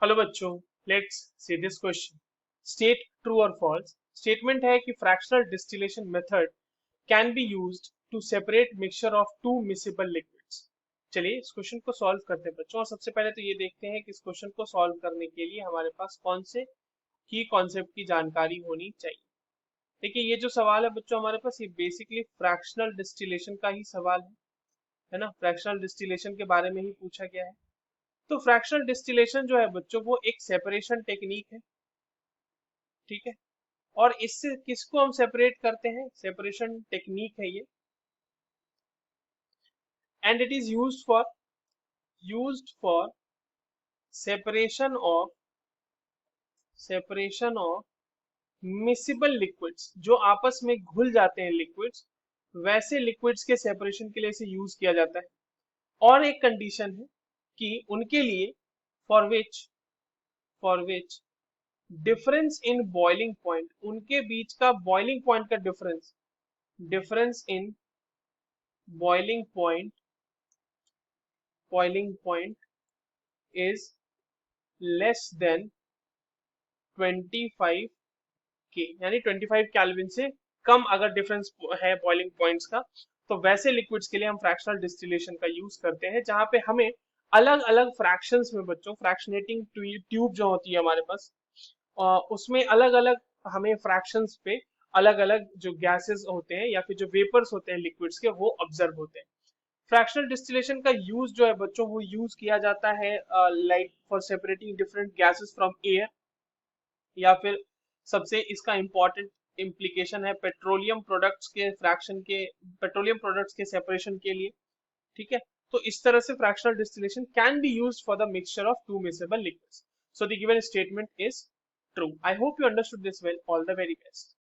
Hello बच्चों, let's see this question. State true और false. Statement है कि fractional distillation method can be used to separate mixture of two miscible liquids. चलिए इस question को solve करते हैं बच्चों, और सबसे पहले तो ये देखते हैं कि इस क्वेश्चन को सॉल्व करने के लिए हमारे पास कौन से की कॉन्सेप्ट की जानकारी होनी चाहिए। देखिए ये जो सवाल है बच्चों हमारे पास, ये बेसिकली फ्रैक्शनल डिस्टिलेशन का ही सवाल है ना। फ्रैक्शनल डिस्टिलेशन के बारे में ही पूछा गया है। तो फ्रैक्शनल डिस्टिलेशन जो है बच्चों वो एक सेपरेशन टेक्निक है, ठीक है। और इससे किसको हम सेपरेट करते हैं, सेपरेशन टेक्निक है ये। And it is used for separation of miscible liquids, जो आपस में घुल जाते हैं लिक्विड्स, वैसे लिक्विड्स के सेपरेशन के लिए इसे यूज किया जाता है। और एक कंडीशन है कि उनके लिए for which difference in boiling point, उनके बीच का बॉइलिंग पॉइंट का difference in boiling point is less than 25 के, यानी 25 केल्विन से कम अगर डिफरेंस है बॉइलिंग पॉइंट्स का, तो वैसे लिक्विड्स के लिए हम फ्रैक्शनल डिस्टिलेशन का यूज करते हैं, जहां पे हमें अलग अलग फ्रैक्शंस में बच्चों, फ्रैक्शनेटिंग ट्यूब जो होती है हमारे पास, उसमें अलग अलग हमें फ्रैक्शंस पे अलग अलग जो गैसेस होते हैं या फिर जो वेपर्स होते हैं लिक्विड्स के, वो ऑब्जर्व होते हैं। फ्रैक्शनल डिस्टिलेशन का यूज जो है बच्चों वो यूज किया जाता है like for separating different gases from air, या फिर सबसे इसका इंपॉर्टेंट इम्प्लीकेशन है पेट्रोलियम प्रोडक्ट्स के सेपरेशन के लिए, ठीक है। तो इस तरह से fractional distillation can be used for the mixture of two miscible liquids. So the given statement is true. I hope you understood this well. All the very best.